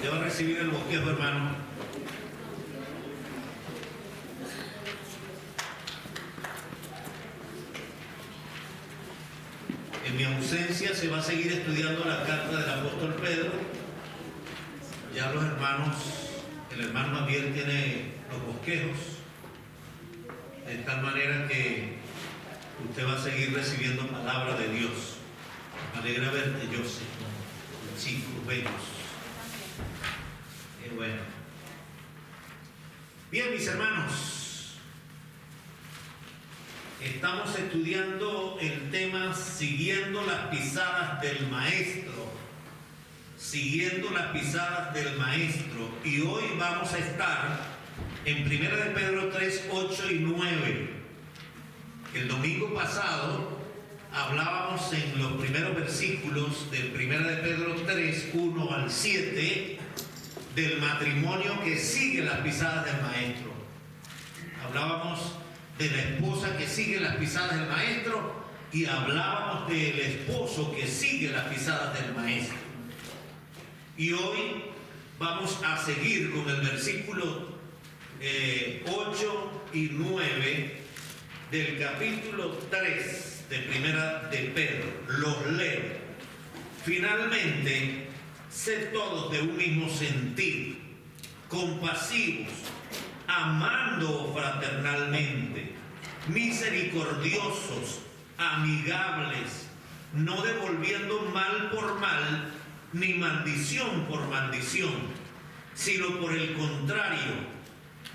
Ya va a recibir el bosquejo, hermano. En mi ausencia se va a seguir estudiando la carta del apóstol Pedro. Ya los hermanos, el hermano Javier tiene los bosquejos, de tal manera que usted va a seguir recibiendo palabra de Dios. Me alegra verte, José, chicos bellos. Qué bueno. Bien, mis hermanos, estamos estudiando el tema siguiendo las pisadas del Maestro. Siguiendo las pisadas del Maestro. Y hoy vamos a estar en 1 de Pedro 3, 8 y 9. El domingo pasado hablábamos en los primeros versículos del 1 de Pedro 3, 1 al 7, del matrimonio que sigue las pisadas del Maestro. Hablábamos de la esposa que sigue las pisadas del Maestro y hablábamos del esposo que sigue las pisadas del Maestro. Y hoy vamos a seguir con el versículo 8 y 9 del capítulo 3 de Primera de Pedro. Los leo. Finalmente, sed todos de un mismo sentir, compasivos, amando fraternalmente, misericordiosos, amigables, no devolviendo mal por mal, ni maldición por maldición, sino por el contrario,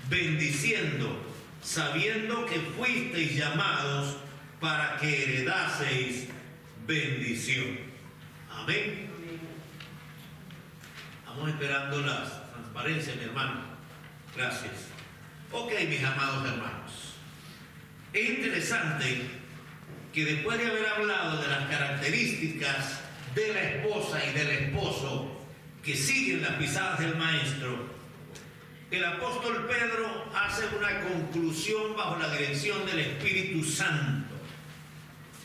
bendiciendo, sabiendo que fuisteis llamados para que heredaseis bendición. Amén. Vamos esperando la transparencia, mi hermano. Gracias. Ok, mis amados hermanos. Es interesante que después de haber hablado de las características de la esposa y del esposo que siguen las pisadas del Maestro, el apóstol Pedro hace una conclusión bajo la dirección del Espíritu Santo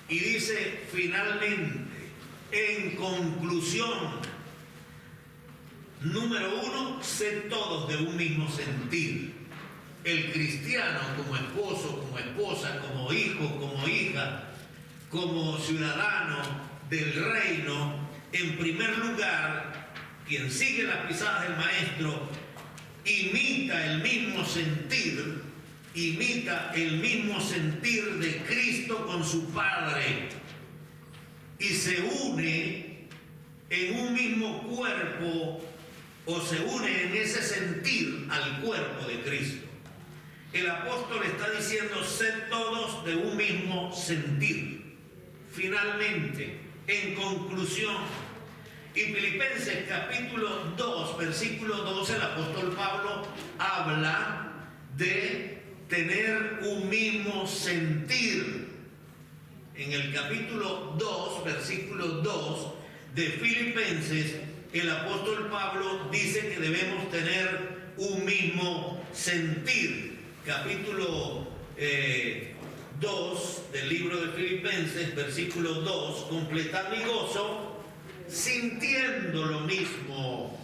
y dice finalmente, en conclusión, número 1, sed todos de un mismo sentir. El cristiano como esposo, como esposa, como hijo, como hija, como ciudadano del reino, en primer lugar, quien sigue las pisadas del Maestro, imita el mismo sentir de Cristo con su Padre y se une en un mismo cuerpo o se une en ese sentir al cuerpo de Cristo. El apóstol está diciendo, sed todos de un mismo sentir. Finalmente, en conclusión, y Filipenses capítulo 2, versículo 12, el apóstol Pablo habla de tener un mismo sentir. En el capítulo 2, versículo 2 de Filipenses, el apóstol Pablo dice que debemos tener un mismo sentir. Capítulo 2 del libro de Filipenses, versículo 2, completad mi gozo, sintiendo lo mismo,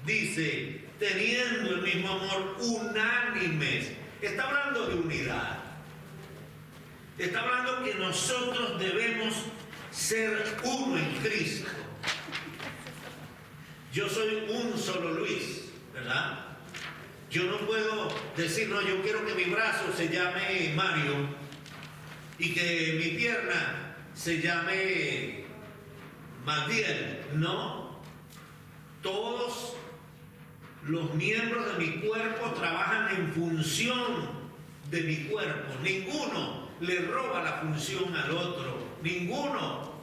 dice, teniendo el mismo amor, unánimes. Está hablando de unidad. Está hablando que nosotros debemos ser uno en Cristo. Yo soy un solo Luis, ¿verdad? Yo no puedo decir, no, yo quiero que mi brazo se llame Mario y que mi pierna se llame Magdiel. No. Todos los miembros de mi cuerpo trabajan en función de mi cuerpo. Ninguno le roba la función al otro. Ninguno.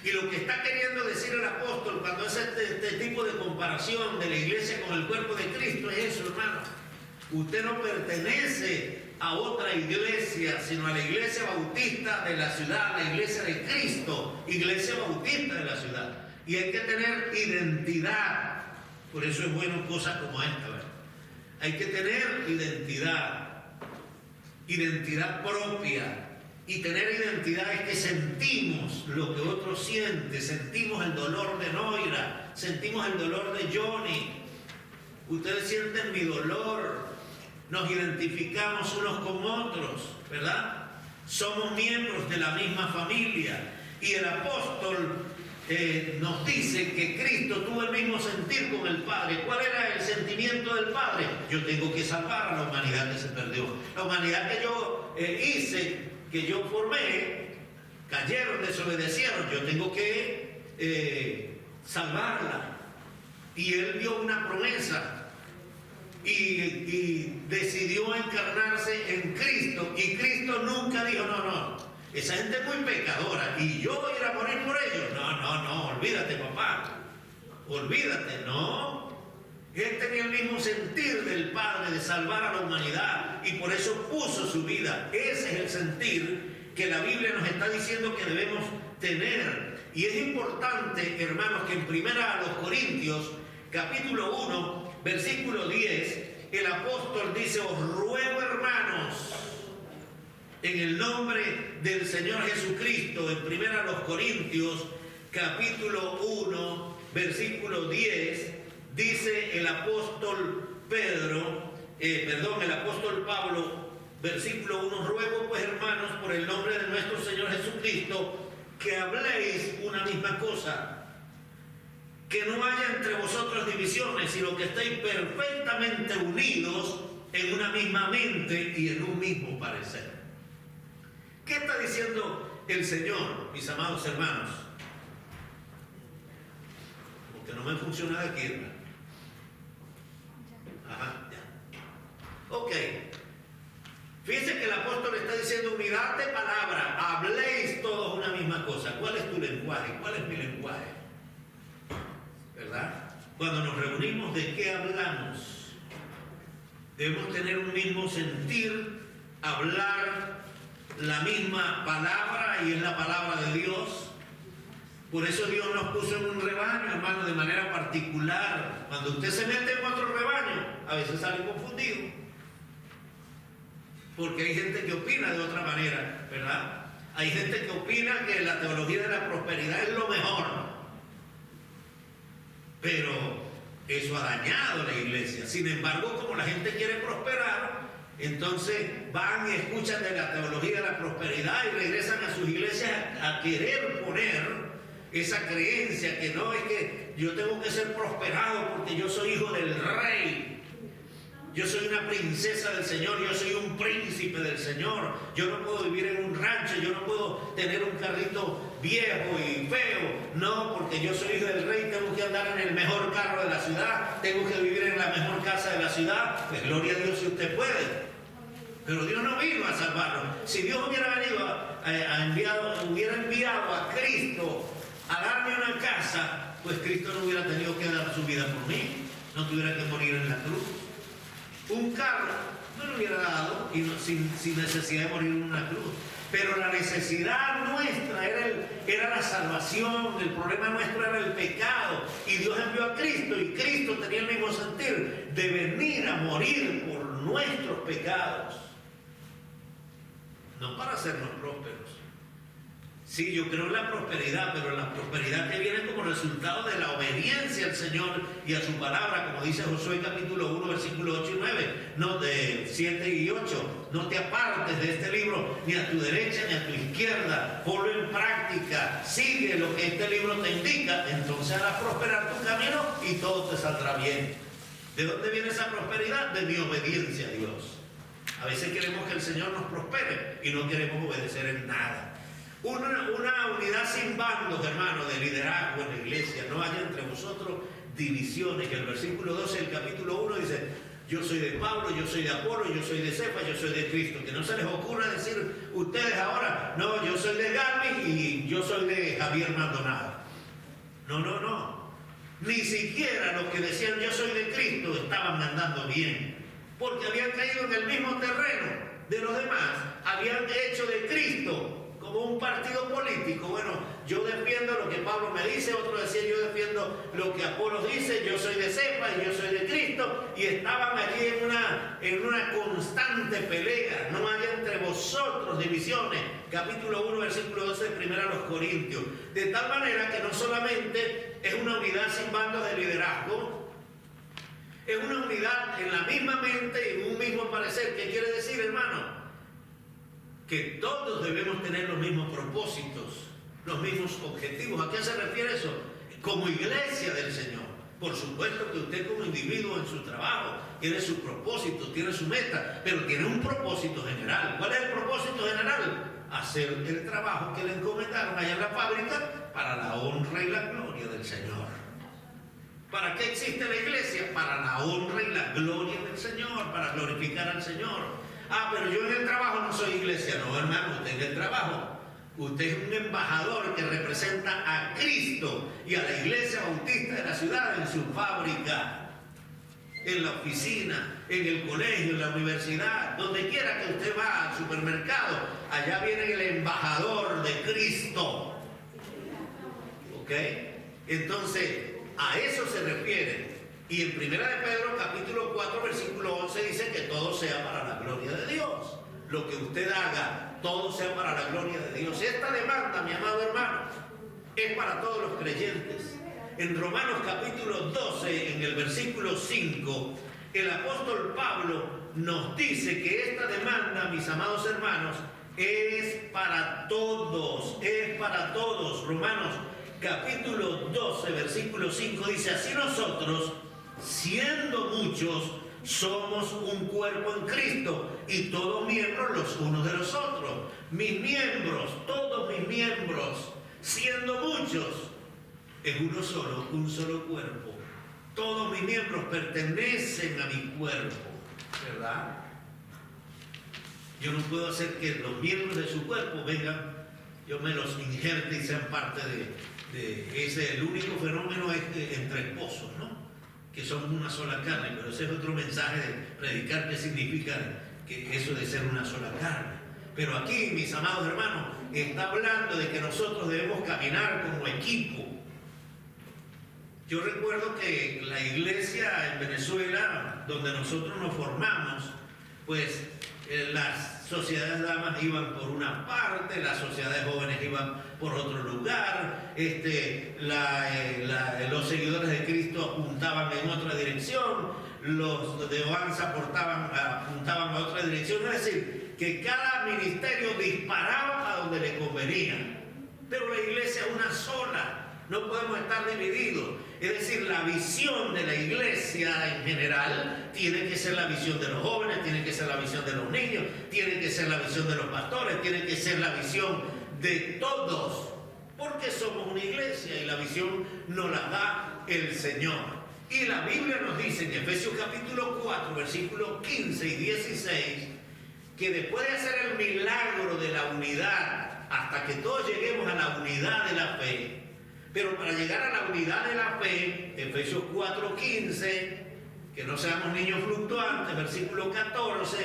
Y lo que está queriendo decir el apóstol cuando hace este tipo de comparación de la iglesia con el cuerpo de Cristo es eso, hermano. Usted no pertenece a otra iglesia, sino a la iglesia bautista de la ciudad, la iglesia de Cristo, iglesia bautista de la ciudad. Y hay que tener identidad. Por eso es bueno cosas como esta, ¿verdad? Hay que tener identidad propia. Y tener identidad es que sentimos lo que otro siente, sentimos el dolor de Noira, sentimos el dolor de Johnny. Ustedes sienten mi dolor, nos identificamos unos con otros, ¿verdad? Somos miembros de la misma familia. Y el apóstol nos dice que Cristo tuvo el mismo sentir con el Padre. ¿Cuál era el sentimiento del Padre? Yo tengo que salvar a la humanidad que se perdió. La humanidad que yo hice, que yo formé, cayeron, desobedecieron. Yo tengo que salvarla. Y él dio una promesa y decidió encarnarse en Cristo. Y Cristo nunca dijo, no. Esa gente es muy pecadora y yo voy a ir a morir por ellos. No, olvídate, papá. Olvídate, no. Él tenía el mismo sentir del Padre de salvar a la humanidad y por eso puso su vida. Ese es el sentir que la Biblia nos está diciendo que debemos tener. Y es importante, hermanos, que en 1 Corintios, capítulo 1, versículo 10, el apóstol dice: os ruego, hermanos, en el nombre del Señor Jesucristo, en 1 Corintios, capítulo 1, versículo 10, dice el apóstol el apóstol Pablo, versículo 1, ruego pues, hermanos, por el nombre de nuestro Señor Jesucristo, que habléis una misma cosa, que no haya entre vosotros divisiones, sino que estéis perfectamente unidos en una misma mente y en un mismo parecer. ¿Qué está diciendo el Señor, mis amados hermanos? Porque no me funciona de aquí, ¿verdad? Ajá, ya. Ok. Fíjense que el apóstol está diciendo unidad de palabra, habléis todos una misma cosa. ¿Cuál es tu lenguaje? ¿Cuál es mi lenguaje? ¿Verdad? Cuando nos reunimos, ¿de qué hablamos? Debemos tener un mismo sentir, hablar la misma palabra, y es la palabra de Dios. Por eso Dios nos puso en un rebaño, hermano, de manera particular. Cuando usted se mete en otro rebaño, a veces sale confundido, porque hay gente que opina de otra manera, ¿verdad? Hay gente que opina que la teología de la prosperidad es lo mejor, pero eso ha dañado a la iglesia. Sin embargo, como la gente quiere prosperar, entonces van y escuchan de la teología de la prosperidad y regresan a sus iglesias a querer poner esa creencia que no es que yo tengo que ser prosperado porque yo soy hijo del rey, yo soy una princesa del Señor, yo soy un príncipe del Señor, yo no puedo vivir en un rancho, yo no puedo tener un carrito viejo y feo, no, porque yo soy hijo del rey, tengo que andar en el mejor carro de la ciudad, tengo que vivir en la mejor casa de la ciudad. Pues gloria a Dios si usted puede. Pero Dios no vino a salvarnos. Si Dios hubiera venido hubiera enviado a Cristo a darme una casa, pues Cristo no hubiera tenido que dar su vida por mí, no tuviera que morir en la cruz. Un carro no lo hubiera dado sin necesidad de morir en una cruz. Pero la necesidad nuestra era la salvación, el problema nuestro era el pecado. Y Dios envió a Cristo, y Cristo tenía el mismo sentir de venir a morir por nuestros pecados. No para hacernos prósperos. Sí, yo creo en la prosperidad, pero la prosperidad que viene como resultado de la obediencia al Señor y a su palabra, como dice Josué capítulo 1, versículos 8 y 9, no, de 7 y 8, no te apartes de este libro ni a tu derecha ni a tu izquierda, ponlo en práctica, sigue lo que este libro te indica, entonces harás prosperar tu camino y todo te saldrá bien. ¿De dónde viene esa prosperidad? De mi obediencia a Dios. A veces queremos que el Señor nos prospere y no queremos obedecer en nada. Una unidad sin bandos, hermano, de liderazgo en la iglesia. No haya entre vosotros divisiones. Y el versículo 12 del capítulo 1 dice: yo soy de Pablo, yo soy de Apolo, yo soy de Cefas, yo soy de Cristo. Que no se les ocurra decir ustedes ahora: no, yo soy de Galvis y yo soy de Javier Maldonado. No. Ni siquiera los que decían yo soy de Cristo estaban andando bien, porque habían caído en el mismo terreno de los demás. Habían hecho de Cristo, como un partido político. Bueno, yo defiendo lo que Pablo me dice, otro decía yo defiendo lo que Apolos dice, yo soy de Cefas y yo soy de Cristo, y estaban allí en una constante pelea. No haya entre vosotros divisiones. Capítulo 1, versículo 12 de 1 Corintios. De tal manera que no solamente es una unidad sin bandos de liderazgo, es una unidad en la misma mente y en un mismo parecer. ¿Qué quiere decir, hermano? Que todos debemos tener los mismos propósitos, los mismos objetivos. ¿A qué se refiere eso? Como iglesia del Señor. Por supuesto que usted como individuo en su trabajo tiene su propósito, tiene su meta, pero tiene un propósito general. ¿Cuál es el propósito general? Hacer el trabajo que le encomendaron allá en la fábrica para la honra y la gloria del Señor. ¿Para qué existe la iglesia? Para la honra y la gloria del Señor, para glorificar al Señor. Ah, pero yo en el trabajo no soy iglesia. No, hermano, usted en el trabajo, usted es un embajador que representa a Cristo y a la iglesia bautista de la ciudad en su fábrica, en la oficina, en el colegio, en la universidad, donde quiera que usted va, al supermercado, allá viene el embajador de Cristo. ¿Ok? Entonces, a eso se refiere. Y en 1 de Pedro, capítulo 4, versículo 11, dice que todo sea para la gloria de Dios. Lo que usted haga, todo sea para la gloria de Dios. Esta demanda, mi amado hermano, es para todos los creyentes. En Romanos capítulo 12, en el versículo 5, el apóstol Pablo nos dice que esta demanda, mis amados hermanos, es para todos, es para todos. Romanos capítulo 12, versículo 5 dice: así nosotros, siendo muchos, somos un cuerpo en Cristo y todos miembros los unos de los otros. Mis miembros, todos mis miembros, siendo muchos, es uno solo, un solo cuerpo. Todos mis miembros pertenecen a mi cuerpo, ¿verdad? Yo no puedo hacer que los miembros de su cuerpo vengan, yo me los injerte y sean parte de ese. El único fenómeno es entre esposos, ¿no? Que son una sola carne, pero ese es otro mensaje de predicar qué significa que eso de ser una sola carne. Pero aquí, mis amados hermanos, está hablando de que nosotros debemos caminar como equipo. Yo recuerdo que la iglesia en Venezuela, donde nosotros nos formamos, pues las sociedades de damas iban por una parte, las sociedades jóvenes iban por otro lugar, los seguidores de Cristo apuntaban en otra dirección, los de Oanza apuntaban a otra dirección. Es decir, que cada ministerio disparaba a donde le convenía. Pero la iglesia es una sola, no podemos estar divididos. Es decir, la visión de la iglesia en general tiene que ser la visión de los jóvenes, tiene que ser la visión de los niños, tiene que ser la visión de los pastores, tiene que ser la visión de todos, porque somos una iglesia y la visión nos la da el Señor. Y la Biblia nos dice en Efesios capítulo 4, versículos 15 y 16, que después de hacer el milagro de la unidad, hasta que todos lleguemos a la unidad de la fe, pero para llegar a la unidad de la fe, Efesios 4:15, que no seamos niños fluctuantes, versículo 14,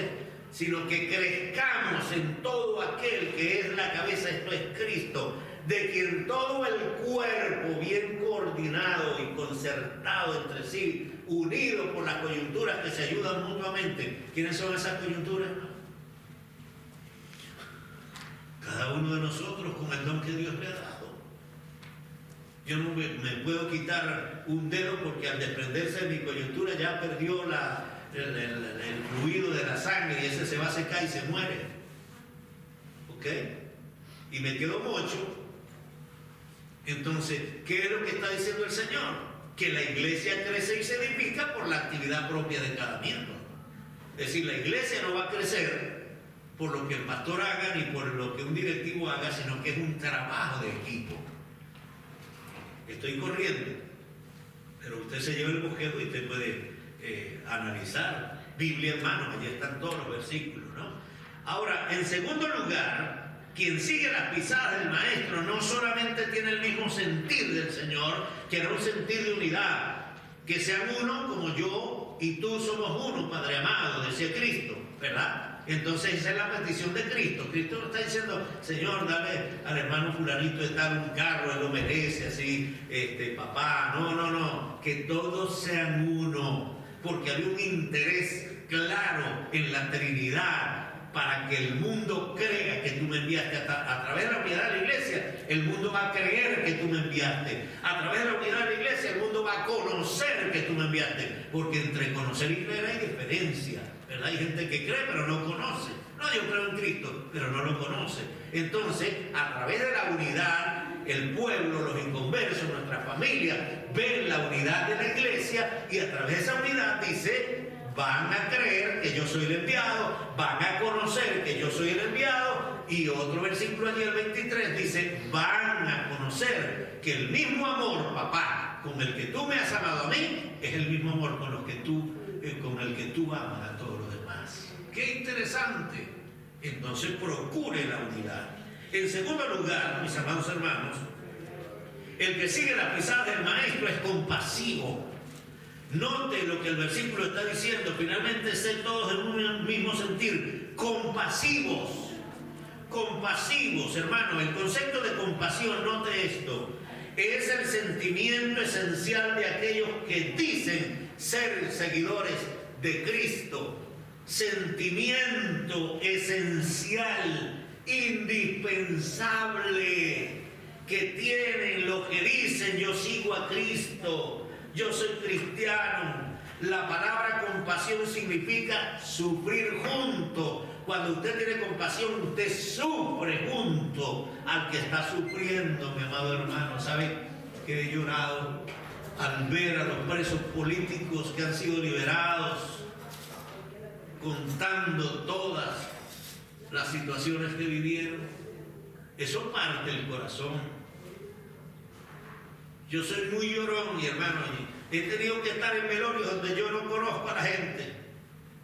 sino que crezcamos en todo aquel que es la cabeza, esto es Cristo, de quien todo el cuerpo, bien coordinado y concertado entre sí, unido por las coyunturas que se ayudan mutuamente. ¿Quiénes son esas coyunturas? Cada uno de nosotros con el don que Dios le ha dado. Yo no me puedo quitar un dedo porque al desprenderse de mi coyuntura ya perdió el fluido de la sangre y ese se va a secar y se muere. ¿Ok? Y me quedo mocho. Entonces, ¿qué es lo que está diciendo el Señor? Que la iglesia crece y se edifica por la actividad propia de cada miembro. Es decir, la iglesia no va a crecer por lo que el pastor haga ni por lo que un directivo haga, sino que es un trabajo de equipo. Estoy corriendo, pero usted se lleva el bosquejo y usted puede analizar. Biblia en mano, allí están todos los versículos, ¿no? Ahora, en segundo lugar, quien sigue las pisadas del Maestro no solamente tiene el mismo sentir del Señor, que era un sentir de unidad, que sean uno como yo y tú somos uno, Padre amado, decía Cristo, ¿verdad? Entonces esa es la petición de Cristo. Cristo no está diciendo, Señor, dale al hermano fulanito de tal un carro, él lo merece, así, papá. No, que todos sean uno, porque había un interés claro en la Trinidad, para que el mundo crea que tú me enviaste. A través de la unidad de la iglesia, el mundo va a creer que tú me enviaste. A través de la unidad de la iglesia, el mundo va a conocer que tú me enviaste. Porque entre conocer y creer hay diferencia, ¿verdad? Hay gente que cree pero no conoce. No, yo creo en Cristo, pero no lo conoce. Entonces, a través de la unidad, el pueblo, los inconversos, nuestra familia, ven la unidad de la iglesia y a través de esa unidad dice, van a creer que yo soy el enviado, van a conocer que yo soy el enviado. Y otro versículo allí, el 23, dice, van a conocer que el mismo amor, papá, con el que tú me has amado a mí, es el mismo amor con el que tú amas a todos los demás. ¡Qué interesante! Entonces procure la unidad. En segundo lugar, mis amados hermanos, el que sigue las pisadas del maestro es compasivo. Note lo que el versículo está diciendo. Finalmente, sé todos en un mismo sentir. Compasivos. Compasivos, hermano. El concepto de compasión, note esto, es el sentimiento esencial de aquellos que dicen ser seguidores de Cristo. Sentimiento esencial, indispensable, que tienen los que dicen yo sigo a Cristo. Yo soy cristiano. La palabra compasión significa sufrir junto. Cuando usted tiene compasión, usted sufre junto al que está sufriendo, mi amado hermano. ¿Sabe que he llorado al ver a los presos políticos que han sido liberados, contando todas las situaciones que vivieron? Eso parte el corazón. Yo soy muy llorón, mi hermano. He tenido que estar en velorios donde yo no conozco a la gente,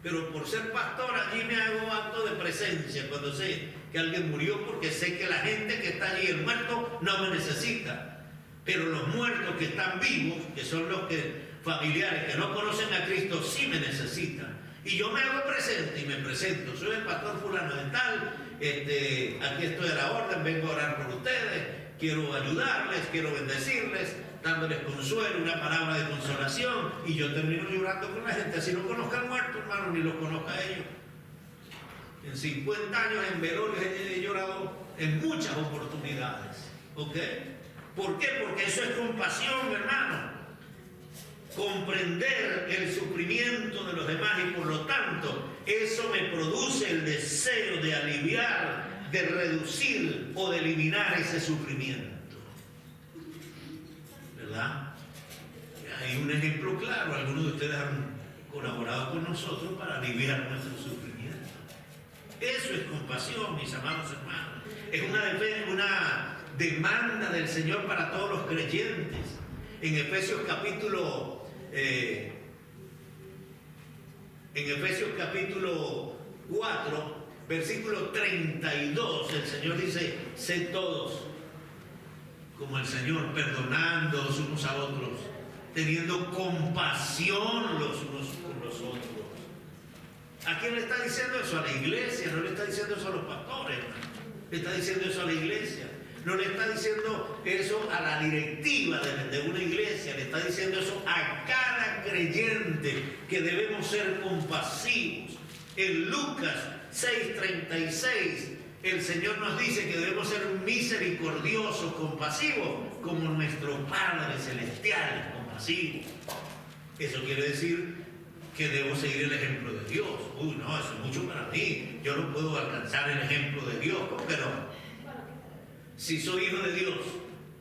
pero por ser pastor allí me hago acto de presencia cuando sé que alguien murió, porque sé que la gente que está allí, el muerto, no me necesita. Pero los muertos que están vivos, que son los familiares que no conocen a Cristo, sí me necesitan. Y yo me hago presente y me presento. Soy el pastor fulano de tal, aquí estoy a la orden, vengo a orar por ustedes. Quiero ayudarles, quiero bendecirles, dándoles consuelo, una palabra de consolación, y yo termino llorando con la gente. Así no conozca al muerto, hermano, ni los conozca a ellos. En 50 años en velorios he llorado en muchas oportunidades. ¿Ok? ¿Por qué? Porque eso es compasión, hermano. Comprender el sufrimiento de los demás, y por lo tanto, eso me produce el deseo de aliviar, de reducir o de eliminar ese sufrimiento. ¿Verdad? Hay un ejemplo claro. Algunos de ustedes han colaborado con nosotros para aliviar nuestro sufrimiento. Eso es compasión, mis amados hermanos. Es una demanda del Señor para todos los creyentes. En Efesios capítulo 4, versículo 32, el Señor dice, sed todos como el Señor, perdonándonos unos a otros, teniendo compasión los unos por los otros. ¿A quién le está diciendo eso? A la iglesia. No le está diciendo eso a los pastores, le está diciendo eso a la iglesia. No le está diciendo eso a la directiva de una iglesia, le está diciendo eso a cada creyente, que debemos ser compasivos. En Lucas 6:36, el Señor nos dice que debemos ser misericordiosos, compasivos, como nuestro Padre Celestial es compasivo. Eso quiere decir que debo seguir el ejemplo de Dios. Uy, no, eso es mucho para mí. Yo no puedo alcanzar el ejemplo de Dios. ¿Cómo que no? Si soy hijo de Dios,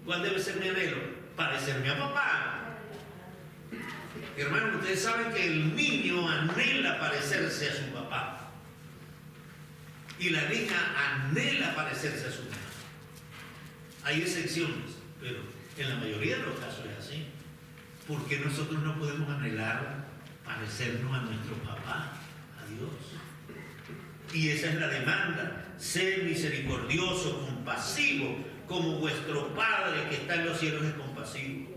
¿cuál debe ser mi anhelo? Parecerme a papá. Hermano, ustedes saben que el niño anhela parecerse a su papá. Y la niña anhela parecerse a su mamá. Hay excepciones, pero en la mayoría de los casos es así. ¿Por qué nosotros no podemos anhelar parecernos a nuestro papá, a Dios? Y esa es la demanda. Ser misericordioso, compasivo, como vuestro Padre que está en los cielos es compasivo.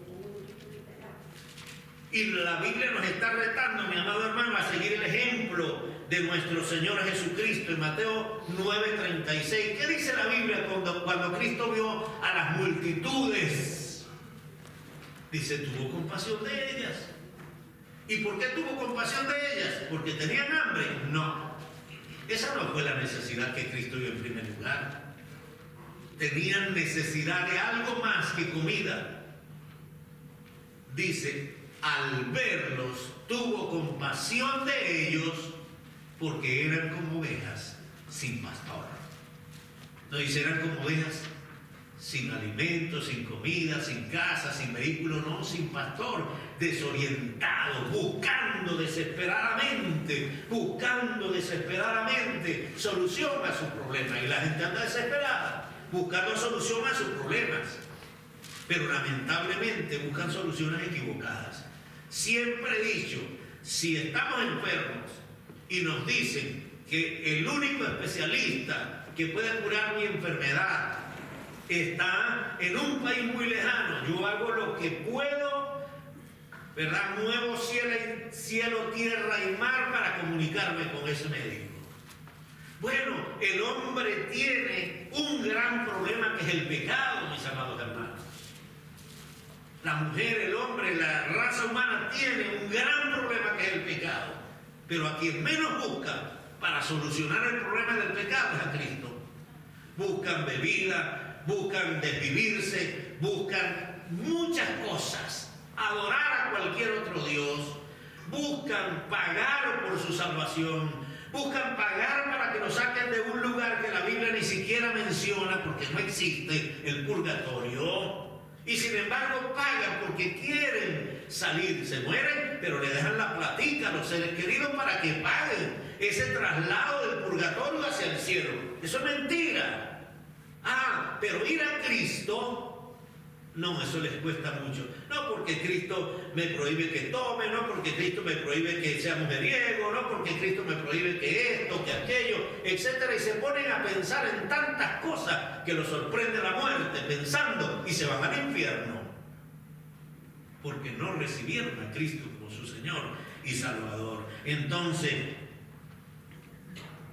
Y la Biblia nos está retando, mi amado hermano, a seguir el ejemplo de nuestro Señor Jesucristo en Mateo 9:36. ¿Qué dice la Biblia cuando Cristo vio a las multitudes? Dice, tuvo compasión de ellas. ¿Y por qué tuvo compasión de ellas? ¿Porque tenían hambre? No. Esa no fue la necesidad que Cristo vio en primer lugar. Tenían necesidad de algo más que comida. Dice, al verlos, tuvo compasión de ellos porque eran como ovejas sin pastor. No dice, eran como ovejas sin alimento, sin comida, sin casa, sin vehículo, no, sin pastor, desorientados, buscando desesperadamente solución a sus problemas. Y la gente anda desesperada, buscando solución a sus problemas. Pero lamentablemente buscan soluciones equivocadas. Siempre he dicho, si estamos enfermos y nos dicen que el único especialista que puede curar mi enfermedad está en un país muy lejano, yo hago lo que puedo, ¿verdad? Muevo cielo, tierra y mar para comunicarme con ese médico. Bueno, el hombre tiene un gran problema que es el pecado, mis amados hermanos. La mujer, el hombre, la raza humana tiene un gran problema que es el pecado. Pero a quien menos busca para solucionar el problema del pecado es a Cristo. Buscan bebida, buscan desvivirse, buscan muchas cosas, adorar a cualquier otro Dios, buscan pagar por su salvación, buscan pagar para que lo saquen de un lugar que la Biblia ni siquiera menciona porque no existe, el purgatorio. Y sin embargo pagan porque quieren salir, se mueren, pero le dejan la platica a los seres queridos para que paguen ese traslado del purgatorio hacia el cielo. Eso es mentira. Pero ir a Cristo, no, eso les cuesta mucho. No porque Cristo me prohíbe que tome, no porque Cristo me prohíbe que sea mujeriego, no porque Cristo me prohíbe que esto, que aquello, etcétera. Y se ponen a pensar en tantas cosas que los sorprende la muerte pensando y se van al infierno. Porque no recibieron a Cristo como su Señor y Salvador. Entonces,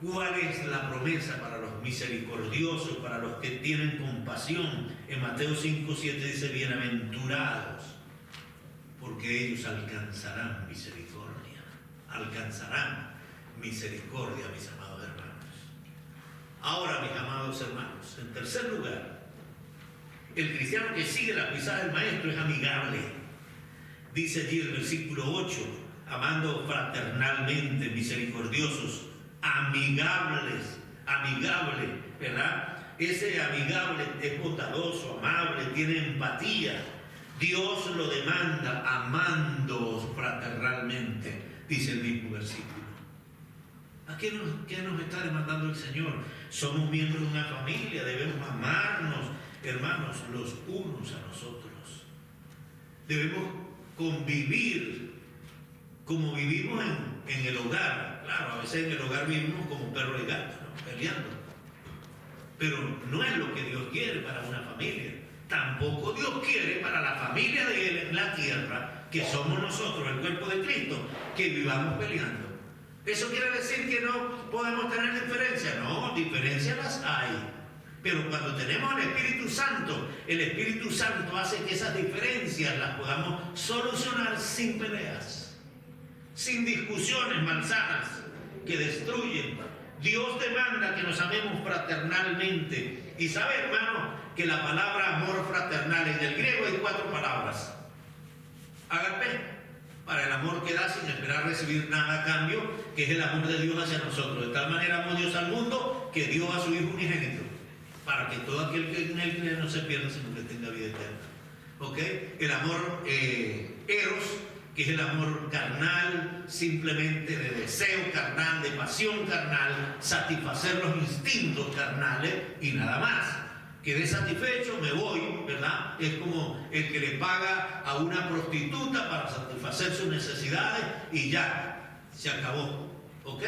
¿cuál es la promesa para los misericordiosos, para los que tienen compasión? En Mateo 5:7 dice, bienaventurados, porque ellos alcanzarán misericordia. Alcanzarán misericordia, mis amados hermanos. Ahora, mis amados hermanos, en tercer lugar, el cristiano que sigue la pisada del maestro es amigable. Dice allí el versículo 8, amando fraternalmente, misericordiosos, amigables, ¿verdad? Ese amigable es bondadoso, amable, tiene empatía. Dios lo demanda, amándoos fraternalmente, dice el mismo versículo. ¿A qué nos está demandando el Señor? Somos miembros de una familia, debemos amarnos, hermanos, los unos a nosotros. Debemos convivir como vivimos en el hogar. Claro, a veces en el hogar vivimos como perro y gato, ¿no? Peleando. Pero no es lo que Dios quiere para una familia. Tampoco Dios quiere para la familia de Él en la tierra, que somos nosotros, el cuerpo de Cristo, que vivamos peleando. ¿Eso quiere decir que no podemos tener diferencias? No, diferencias las hay. Pero cuando tenemos al Espíritu Santo, el Espíritu Santo hace que esas diferencias las podamos solucionar sin peleas, sin discusiones malsanas que destruyen. Dios demanda que nos amemos fraternalmente. Y sabe, hermano, que la palabra amor fraternal en el griego hay 4 palabras. Ágape, para el amor que da sin esperar recibir nada a cambio, que es el amor de Dios hacia nosotros. De tal manera amó Dios al mundo que dio a su Hijo unigénito, para que todo aquel que en él cree no se pierda, sino que tenga vida eterna. ¿Ok? El amor eros, que es el amor carnal, simplemente de deseo carnal, de pasión carnal, satisfacer los instintos carnales y nada más. Quedé satisfecho, me voy, ¿verdad? Es como el que le paga a una prostituta para satisfacer sus necesidades y ya, se acabó. ¿Ok?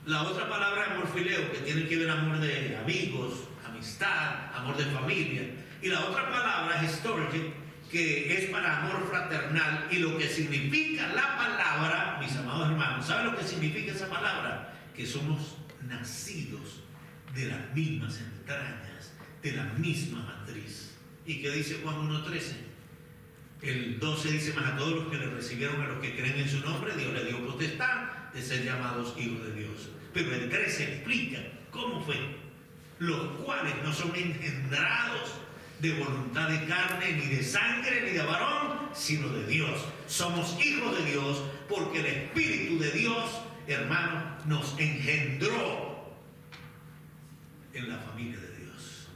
La otra palabra es amor fileo, que tiene que ver amor de amigos, amistad, amor de familia. Y la otra palabra es storge, que es para amor fraternal, y lo que significa la palabra, mis amados hermanos, ¿saben lo que significa esa palabra? Que somos nacidos de las mismas entrañas, de la misma matriz. ¿Y qué dice Juan 1:13? El 12 dice: más a todos los que le recibieron, a los que creen en su nombre, Dios le dio potestad de ser llamados hijos de Dios. Pero el 13 explica cómo fue: los cuales no son engendrados de voluntad de carne, ni de sangre, ni de varón, sino de Dios. Somos hijos de Dios porque el Espíritu de Dios, hermano, nos engendró en la familia de Dios.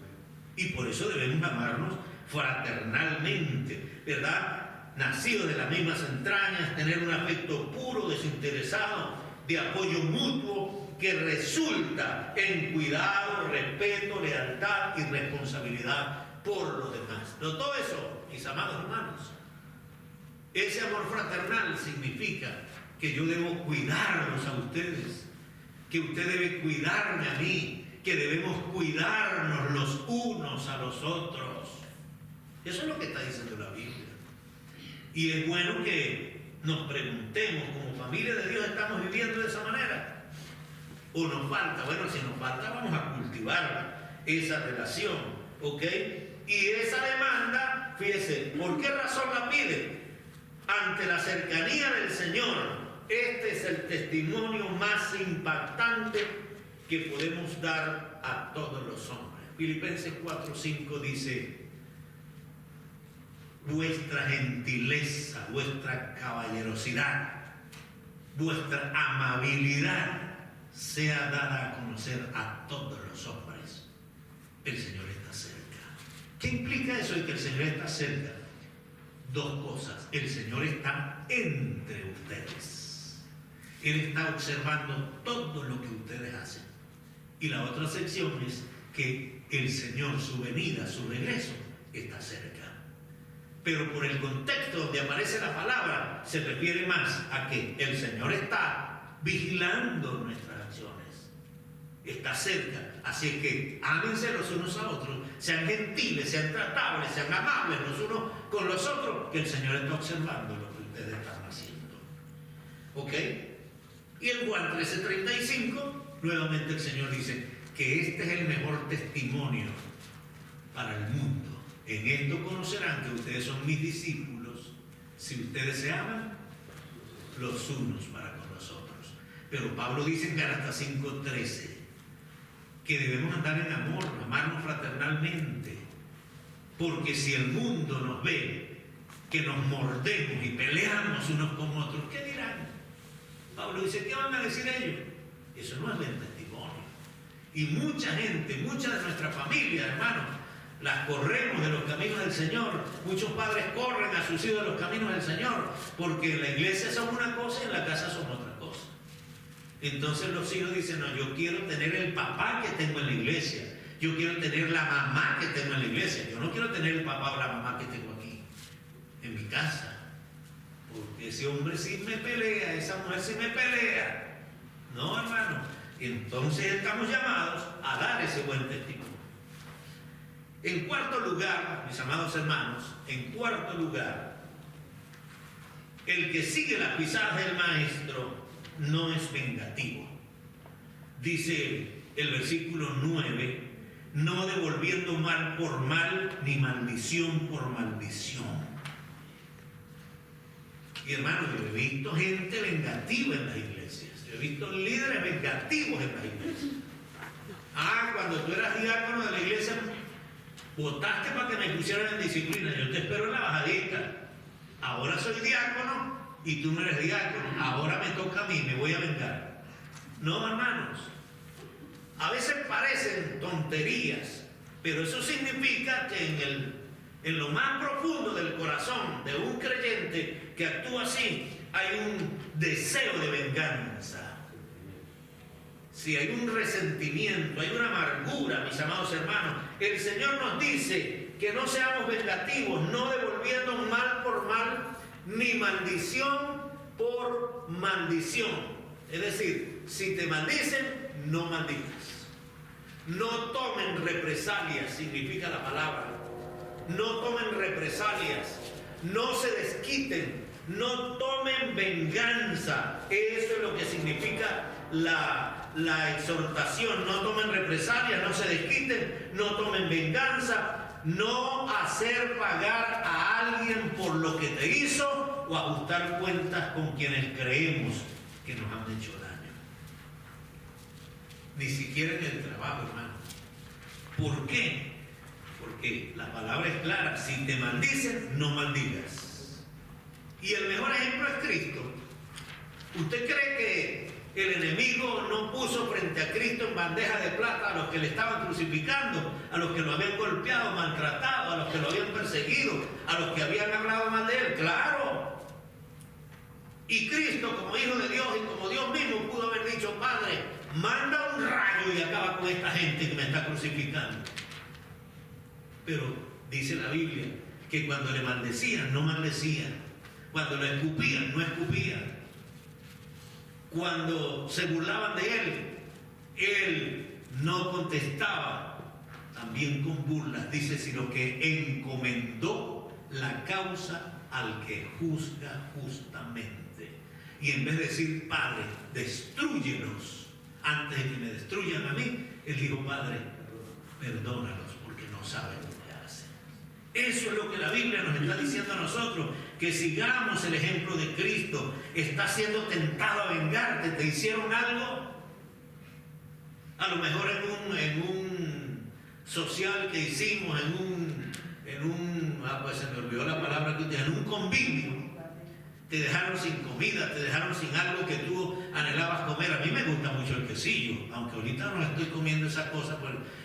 Y por eso debemos amarnos fraternalmente, ¿verdad? Nacidos de las mismas entrañas, tener un afecto puro, desinteresado, de apoyo mutuo, que resulta en cuidado, respeto, lealtad y responsabilidad por los demás. ¿No? Todo eso, mis amados hermanos, ese amor fraternal significa que yo debo cuidarlos a ustedes, que usted debe cuidarme a mí, que debemos cuidarnos los unos a los otros. Eso es lo que está diciendo la Biblia. Y es bueno que nos preguntemos, como familia de Dios, ¿estamos viviendo de esa manera? ¿O nos falta? Bueno, si nos falta, vamos a cultivar esa relación, ¿ok? Y esa demanda, fíjese, ¿por qué razón la pide? Ante la cercanía del Señor. Este es el testimonio más impactante que podemos dar a todos los hombres. Filipenses 4:5 dice: vuestra gentileza, vuestra caballerosidad, vuestra amabilidad sea dada a conocer a todos los hombres. El Señor está cerca. ¿Qué implica eso de que el Señor está cerca? Dos cosas: el Señor está entre ustedes, Él está observando todo lo que ustedes hacen. Y la otra sección es que el Señor, su venida, su regreso, está cerca. Pero por el contexto donde aparece la palabra, se refiere más a que el Señor está vigilando nuestras acciones. Está cerca. Así que ámense los unos a otros, sean gentiles, sean tratables, sean amables los unos con los otros, que el Señor está observando lo que ustedes están haciendo. ¿Ok? Y en Juan 13:35, nuevamente el Señor dice que este es el mejor testimonio para el mundo. En esto conocerán que ustedes son mis discípulos, si ustedes se aman los unos para con los otros. Pero Pablo dice en Gálatas 5:13 que debemos andar en amor, amarnos fraternalmente, porque si el mundo nos ve que nos mordemos y peleamos unos con otros, ¿qué dirán? Pablo dice: ¿qué van a decir ellos? Eso no es buen testimonio. Y mucha gente, mucha de nuestra familia, hermanos, las corremos de los caminos del Señor. Muchos padres corren a sus hijos de los caminos del Señor, porque en la iglesia son una cosa y en la casa son otra cosa. Entonces los hijos dicen: no, yo quiero tener el papá que tengo en la iglesia, yo quiero tener la mamá que tengo en la iglesia, yo no quiero tener el papá o la mamá que tengo aquí en mi casa, porque ese hombre sí me pelea, esa mujer sí me pelea. No, hermano. Entonces estamos llamados a dar ese buen testimonio. En cuarto lugar, mis amados hermanos, en cuarto lugar, el que sigue las pisadas del Maestro no es vengativo. Dice el versículo 9: no devolviendo mal por mal, ni maldición por maldición. Y hermanos, yo he visto gente vengativa en las iglesias. Yo he visto líderes vengativos en las iglesias. Cuando tú eras diácono de la iglesia, votaste para que me pusieran en disciplina. Yo te espero en la bajadita. Ahora soy diácono y tú no eres diácono. Ahora me toca a mí, me voy a vengar. No, hermanos. A veces parecen tonterías, pero eso significa que en lo más profundo del corazón de un creyente que actúa así, hay un deseo de venganza. Si hay un resentimiento, hay una amargura, mis amados hermanos, el Señor nos dice que no seamos vengativos, no devolviendo mal por mal, ni maldición por maldición. Es decir, si te maldicen, no maldigas. No tomen represalias, significa la palabra. No tomen represalias no se desquiten, no tomen venganza. Eso es lo que significa la exhortación. No tomen represalias, no se desquiten, no tomen venganza, no hacer pagar a alguien por lo que te hizo o ajustar cuentas con quienes creemos que nos han hecho daño. Ni siquiera en el trabajo, hermano. ¿Por qué? Porque la palabra es clara: si te maldicen, no maldigas. Y el mejor ejemplo es Cristo. ¿Usted cree que el enemigo no puso frente a Cristo en bandeja de plata a los que le estaban crucificando, a los que lo habían golpeado, maltratado, a los que lo habían perseguido, a los que habían hablado mal de él? ¡Claro! Y Cristo, como Hijo de Dios y como Dios mismo, pudo haber dicho: Padre, manda un rayo y acaba con esta gente que me está crucificando. Pero dice la Biblia que cuando le maldecían, no maldecían. Cuando le escupían, no escupían. Cuando se burlaban de él no contestaba también con burlas, dice, sino que encomendó la causa al que juzga justamente. Y en vez de decir: Padre, destrúyelos antes de que me destruyan a mí, él dijo: Padre, perdónalos porque no saben lo que hacen. Eso es lo que la Biblia nos está diciendo a nosotros, que sigamos el ejemplo de Cristo. Estás siendo tentado a vengarte, te hicieron algo, a lo mejor en un social que hicimos, pues se me olvidó la palabra que en un convivio, te dejaron sin comida, te dejaron sin algo que tú anhelabas comer. A mí me gusta mucho el quesillo, aunque ahorita no estoy comiendo esa cosa,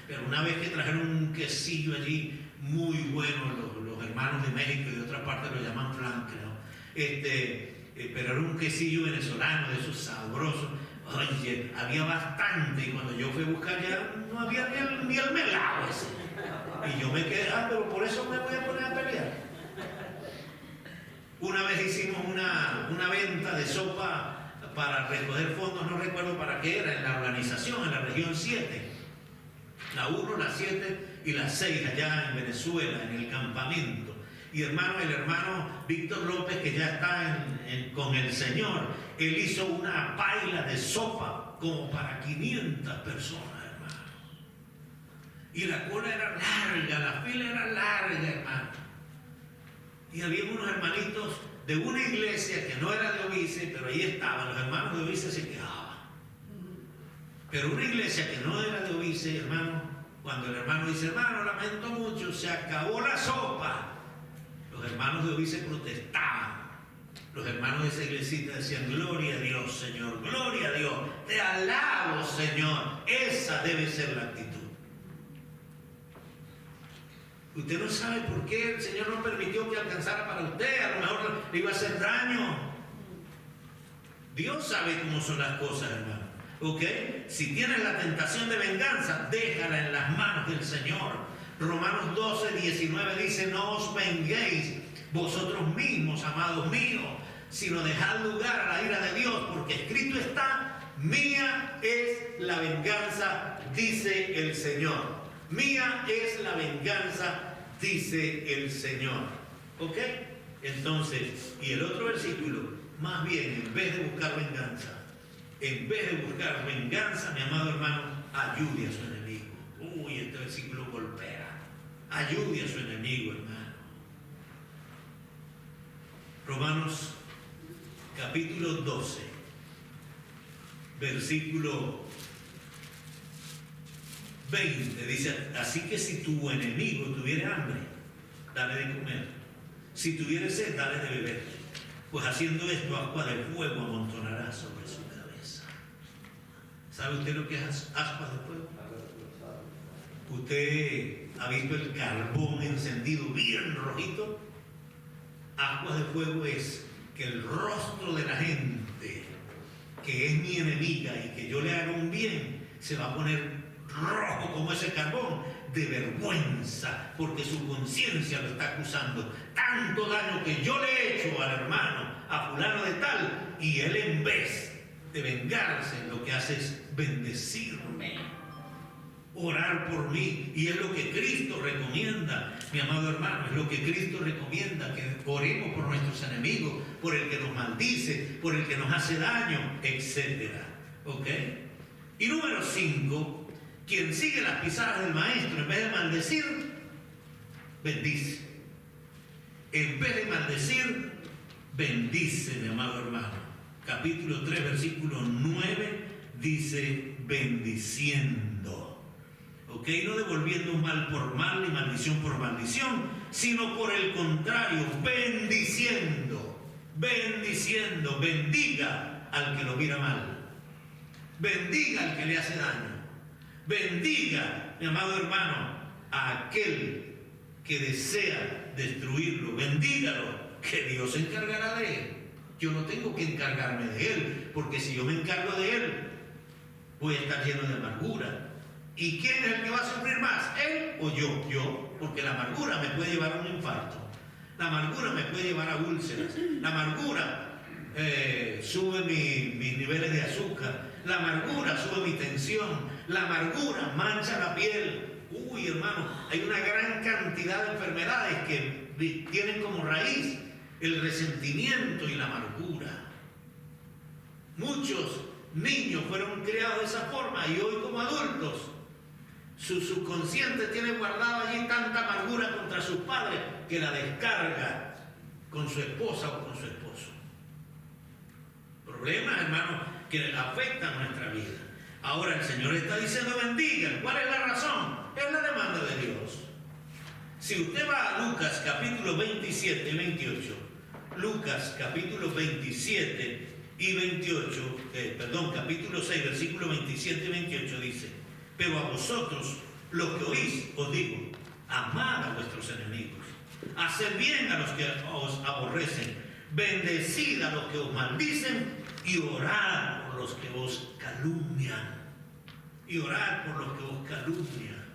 pero una vez que trajeron un quesillo allí muy bueno, los hermanos de México y de otra parte lo llaman flan, creo, pero era un quesillo venezolano, de esos sabrosos. Oye, había bastante, y cuando yo fui a buscar ya no había ni el melado ese. Y yo me quedé: pero por eso me voy a poner a pelear. Una vez hicimos una venta de sopa para recoger fondos, no recuerdo para qué era, en la organización, en la región 7. La 1, la 7 y la 6, allá en Venezuela, en el campamento. Y el hermano Víctor López, que ya está con el Señor, él hizo una paila de sopa como para 500 personas, hermano. Y la cola era larga, la fila era larga, hermano. Y había unos hermanitos de una iglesia que no era de Ovice, pero ahí estaban. Los hermanos de Ovice se quejaban. Pero una iglesia que no era de Ovice, hermano, cuando el hermano dice: hermano, lamento mucho, se acabó la sopa, los hermanos de Ovice protestaban. Los hermanos de esa iglesita decían: gloria a Dios, Señor, gloria a Dios, te alabo, Señor. Esa debe ser la actitud. Usted no sabe por qué el Señor no permitió que alcanzara para usted. A lo mejor le iba a hacer daño. Dios sabe cómo son las cosas, hermano. ¿Ok? Si tienes la tentación de venganza, déjala en las manos del Señor. Romanos 12, 19 dice: no os venguéis vosotros mismos, amados míos, sino dejad lugar a la ira de Dios, porque escrito está: mía es la venganza, dice el Señor. Mía es la venganza, dice el Señor. ¿Ok? Entonces, y el otro versículo, más bien, en vez de buscar venganza, mi amado hermano, ayude a su enemigo. Uy, este versículo golpea. Ayude a su enemigo, hermano. Romanos capítulo 12, versículo 20, dice: así que si tu enemigo tuviera hambre, dale de comer; si tuviera sed, dale de beber, pues haciendo esto, agua de fuego amontonará sobre su cabeza. ¿Sabe usted lo que es ascuas de fuego? ¿Usted ha visto el carbón encendido bien rojito? Ascuas de fuego es que el rostro de la gente que es mi enemiga y que yo le haga un bien se va a poner rojo como ese carbón, de vergüenza, porque su conciencia lo está acusando. Tanto daño que yo le he hecho al hermano, a fulano de tal, y él, en vez de vengarse, lo que hace es bendecirme. orar por mí. Y es lo que Cristo recomienda, mi amado hermano, es lo que Cristo recomienda, que oremos por nuestros enemigos, por el que nos maldice, por el que nos hace daño, etc. ¿Ok? Y número 5, quien sigue las pisadas del maestro, en vez de maldecir, bendice. En vez de maldecir, bendice, mi amado hermano. Capítulo 3, versículo 9, dice bendiciendo. ¿Ok? No devolviendo mal por mal ni maldición por maldición, sino por el contrario, bendiciendo. Bendiciendo. Bendiga al que lo mira mal. Bendiga al que le hace daño. Bendiga, mi amado hermano, a aquel que desea destruirlo. Bendígalo, que Dios se encargará de él. Yo no tengo que encargarme de él, porque si yo me encargo de él, voy a estar lleno de amargura. ¿Y quién es el que va a sufrir más? ¿Él o yo? Yo, porque la amargura me puede llevar a un infarto. La amargura me puede llevar a úlceras. La amargura sube mis niveles de azúcar. La amargura sube mi tensión. La amargura mancha la piel. Uy, hermano, hay una gran cantidad de enfermedades que tienen como raíz el resentimiento y la amargura. Muchos niños fueron criados de esa forma y hoy como adultos su subconsciente tiene guardado allí tanta amargura contra sus padres que la descarga con su esposa o con su esposo. Problemas, hermanos, que afectan nuestra vida. Ahora el Señor está diciendo bendiga. ¿Cuál es la razón? Es la demanda de Dios. Si usted va a Lucas capítulo 27 y 28, Lucas capítulo 27 y 28, capítulo 6, versículo 27 y 28 dice: pero a vosotros, los que oís, os digo, amad a vuestros enemigos, haced bien a los que os aborrecen, bendecid a los que os maldicen y orad por los que os calumnian. Y orad por los que os calumnian.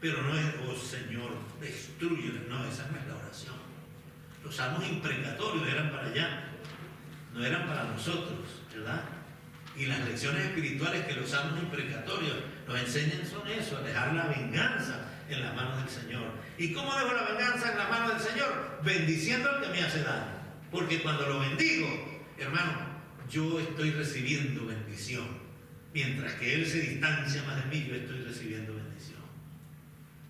Pero no es, oh Señor, destrúyelos. No, esa no es la oración. Los salmos imprecatorios eran para allá, no eran para nosotros, ¿verdad? Y las lecciones espirituales que los salmos imprecatorios nos enseñan son eso, a dejar la venganza en las manos del Señor. ¿Y cómo dejo la venganza en las manos del Señor? Bendiciendo al que me hace daño. Porque cuando lo bendigo, hermano, yo estoy recibiendo bendición. Mientras que Él se distancia más de mí, yo estoy recibiendo bendición.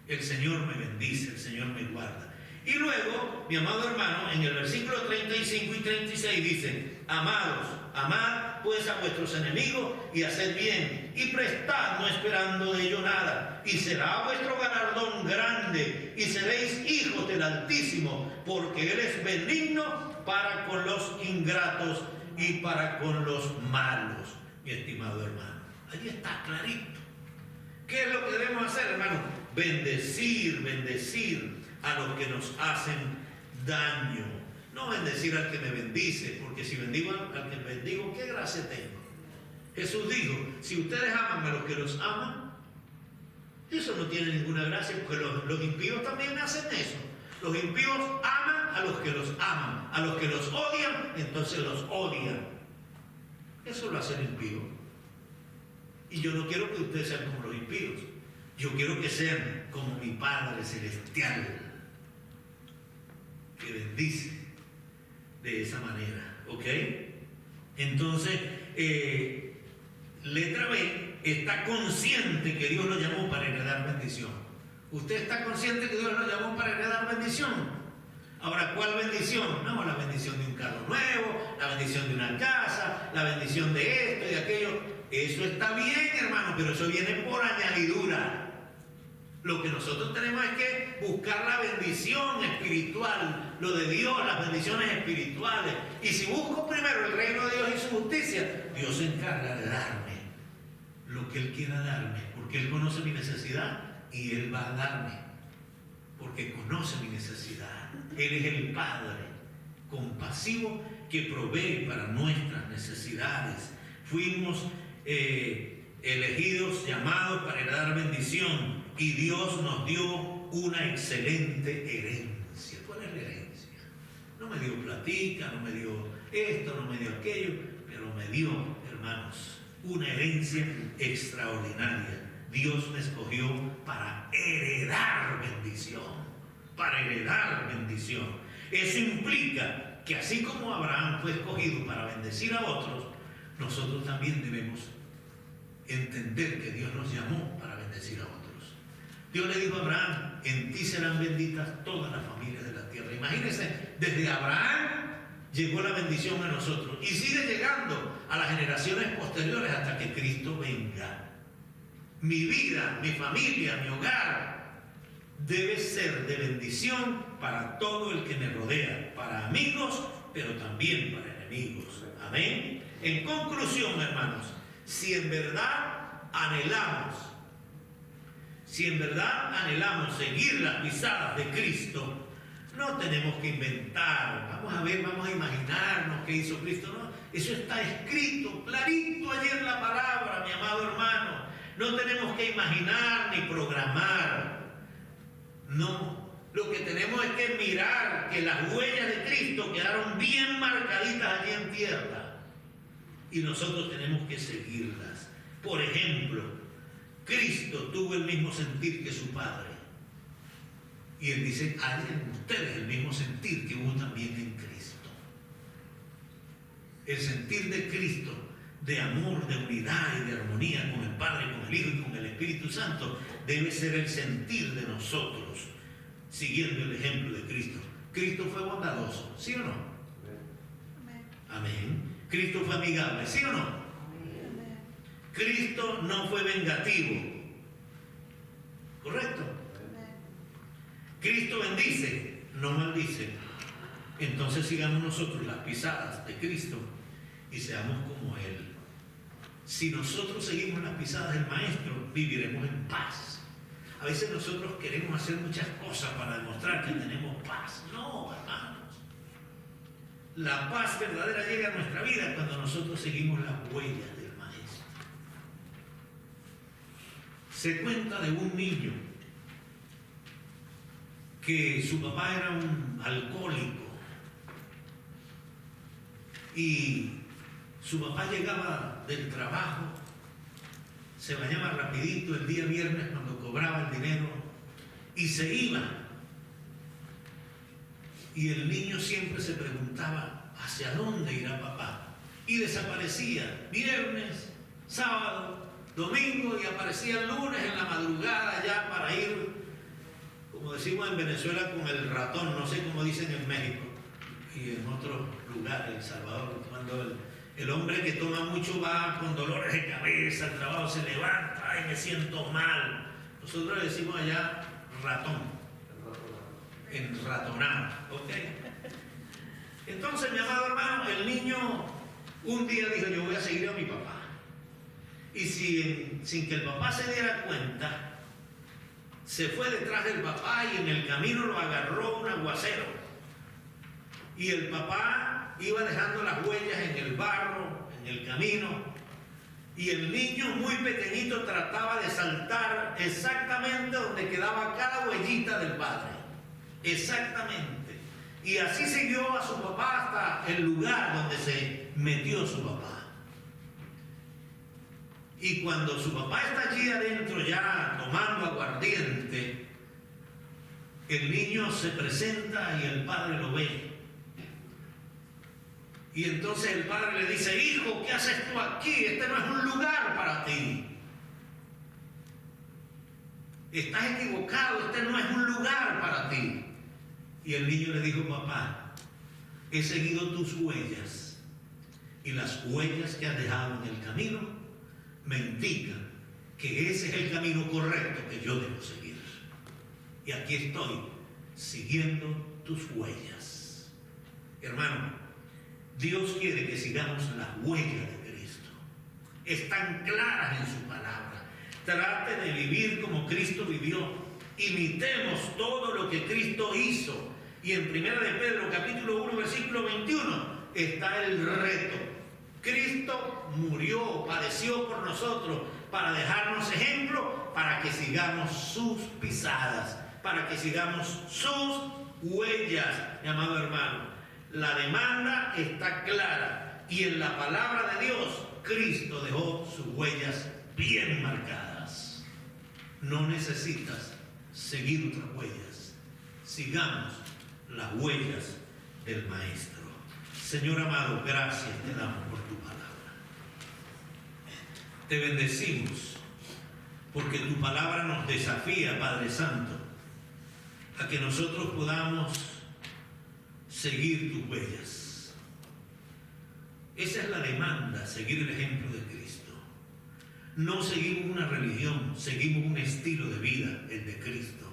El Señor me bendice, el Señor me guarda. Y luego, mi amado hermano, en el versículo 35 y 36 dice: amados, amad pues a vuestros enemigos y haced bien, y prestad no esperando de ello nada, y será vuestro galardón grande, y seréis hijos del Altísimo, porque Él es benigno para con los ingratos y para con los malos, mi estimado hermano. Allí está clarito. ¿Qué es lo que debemos hacer, hermano? Bendecir, bendecir a los que nos hacen daño. No bendecir al que me bendice, porque si bendigo al que bendigo, ¿qué gracia tengo? Jesús dijo: si ustedes aman a los que los aman, eso no tiene ninguna gracia, porque los impíos también hacen eso. Los impíos aman a los que los aman, a los que los odian, entonces los odian. Eso lo hace el impío. Y yo no quiero que ustedes sean como los impíos. Yo quiero que sean como mi Padre Celestial, que bendice de esa manera. ¿Ok? Entonces, letra B, está consciente que Dios lo llamó para heredar bendición. ¿Usted está consciente que Dios lo llamó para heredar bendición? Ahora, ¿cuál bendición? No, la bendición de un carro nuevo, la bendición de una casa, la bendición de esto y de aquello. Eso está bien, hermano, pero eso viene por añadidura. Lo que nosotros tenemos es que buscar la bendición espiritual, lo de Dios, las bendiciones espirituales. Y si busco primero el reino de Dios y su justicia, Dios se encarga de darme lo que Él quiera darme, porque Él conoce mi necesidad y Él va a darme, porque conoce mi necesidad. Él es el Padre compasivo que provee para nuestras necesidades. Fuimos elegidos, llamados para heredar bendición. Y Dios nos dio una excelente herencia. ¿Cuál es la herencia? No me dio platica, no me dio esto, no me dio aquello, pero me dio, hermanos, una herencia extraordinaria. Dios me escogió para heredar bendición. Para heredar bendición. Eso implica que así como Abraham fue escogido para bendecir a otros, nosotros también debemos entender que Dios nos llamó para bendecir a otros. Dios le dijo a Abraham: en ti serán benditas todas las familias de la tierra. Imagínense, desde Abraham llegó la bendición a nosotros y sigue llegando a las generaciones posteriores hasta que Cristo venga. Mi vida, mi familia, mi hogar debe ser de bendición para todo el que me rodea, para amigos, pero también para enemigos. Amén. En conclusión, hermanos, si en verdad anhelamos seguir las pisadas de Cristo, no tenemos que inventar, vamos a imaginarnos qué hizo Cristo. No, eso está escrito clarito allí en la palabra, mi amado hermano. No tenemos que imaginar ni programar. No, lo que tenemos es que mirar que las huellas de Cristo quedaron bien marcaditas allí en tierra y nosotros tenemos que seguirlas. Por ejemplo, Cristo tuvo el mismo sentir que su Padre. Y Él dice: hayan ustedes el mismo sentir que hubo también en Cristo. El sentir de Cristo, de amor, de unidad y de armonía con el Padre, con el Hijo y con el Espíritu Santo, debe ser el sentir de nosotros, siguiendo el ejemplo de Cristo. Cristo fue bondadoso, ¿sí o no? Amén. Cristo fue amigable, ¿sí o no? Amén. Cristo no fue vengativo, ¿correcto? Amén. Cristo bendice, no maldice. Entonces sigamos nosotros las pisadas de Cristo y seamos como Él. Si nosotros seguimos las pisadas del Maestro, viviremos en paz. A veces nosotros queremos hacer muchas cosas para demostrar que tenemos paz. No, hermanos. La paz verdadera llega a nuestra vida cuando nosotros seguimos las huellas del Maestro. Se cuenta de un niño que su papá era un alcohólico y su papá llegaba del trabajo, se bañaba rapidito el día viernes cuando cobraba el dinero y se iba. Y el niño siempre se preguntaba: ¿hacia dónde irá papá? Y desaparecía viernes, sábado, domingo, y aparecía el lunes en la madrugada ya para ir, como decimos en Venezuela, con el ratón, no sé cómo dicen en México y en otros lugares, El Salvador, cuando el hombre que toma mucho va con dolores de cabeza, el trabajo se levanta: ay, me siento mal. Nosotros le decimos allá ratón, enratonado, ¿ok? Entonces, mi amado hermano, el niño un día dijo: yo voy a seguir a mi papá. Y sin que el papá se diera cuenta, se fue detrás del papá y en el camino lo agarró un aguacero. Y el papá iba dejando las huellas en el barro, en el camino, y el niño muy pequeñito trataba de saltar exactamente donde quedaba cada huellita del padre. Exactamente. Y así siguió a su papá hasta el lugar donde se metió su papá. Y cuando su papá está allí adentro ya tomando aguardiente, el niño se presenta y el padre lo ve. Y entonces el padre le dice: hijo, ¿qué haces tú aquí? Este no es un lugar para ti. Estás equivocado, este no es un lugar para ti. Y el niño le dijo: papá, he seguido tus huellas y las huellas que has dejado en el camino me indican que ese es el camino correcto que yo debo seguir. Y aquí estoy siguiendo tus huellas. Hermano, Dios quiere que sigamos las huellas de Cristo. Están claras en su palabra. Trate de vivir como Cristo vivió. Imitemos todo lo que Cristo hizo. Y en 1 de Pedro, capítulo 1, versículo 21, está el reto. Cristo murió, padeció por nosotros para dejarnos ejemplo, para que sigamos sus pisadas, para que sigamos sus huellas, mi amado hermano. La demanda está clara y en la palabra de Dios, Cristo dejó sus huellas bien marcadas. No necesitas seguir otras huellas. Sigamos las huellas del Maestro. Señor amado, gracias te damos por tu palabra. Te bendecimos porque tu palabra nos desafía, Padre Santo, a que nosotros podamos seguir tus huellas. Esa es la demanda, seguir el ejemplo de Cristo. No seguimos una religión, seguimos un estilo de vida, el de Cristo.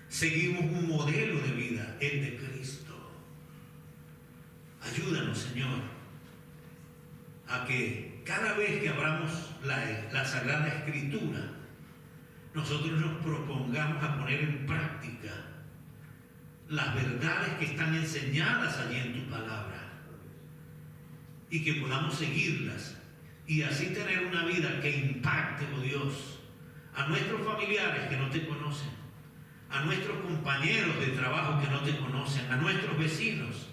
Seguimos un modelo de vida, el de Cristo. Ayúdanos, Señor, a que cada vez que abramos la Sagrada Escritura, nosotros nos propongamos a poner en práctica las verdades que están enseñadas allí en tu palabra y que podamos seguirlas y así tener una vida que impacte, oh Dios, a nuestros familiares que no te conocen, a nuestros compañeros de trabajo que no te conocen, a nuestros vecinos,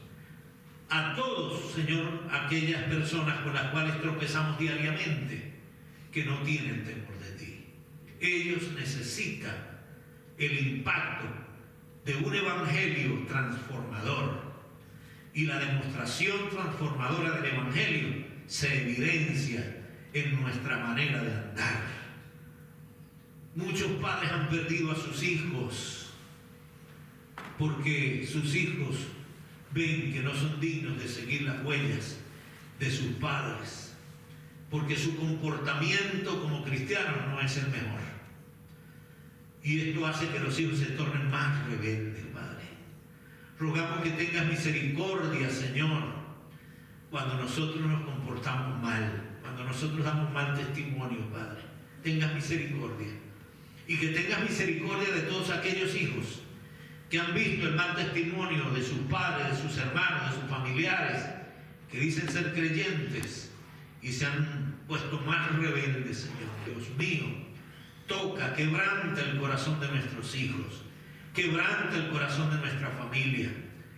a todos, Señor, aquellas personas con las cuales tropezamos diariamente que no tienen temor de ti. Ellos necesitan el impacto de un evangelio transformador, y la demostración transformadora del evangelio se evidencia en nuestra manera de andar. Muchos padres han perdido a sus hijos porque sus hijos ven que no son dignos de seguir las huellas de sus padres, porque su comportamiento como cristianos no es el mejor. Y esto hace que los hijos se tornen más rebeldes, Padre. Rogamos que tengas misericordia, Señor, cuando nosotros nos comportamos mal, cuando nosotros damos mal testimonio, Padre. Tengas misericordia. Y que tengas misericordia de todos aquellos hijos que han visto el mal testimonio de sus padres, de sus hermanos, de sus familiares, que dicen ser creyentes y se han puesto más rebeldes, Señor. Dios mío, toca, quebranta el corazón de nuestros hijos, quebranta el corazón de nuestra familia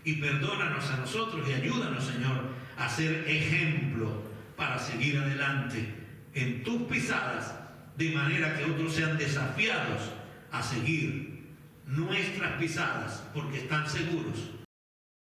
y perdónanos a nosotros y ayúdanos, Señor, a ser ejemplo para seguir adelante en tus pisadas, de manera que otros sean desafiados a seguir nuestras pisadas, porque están seguros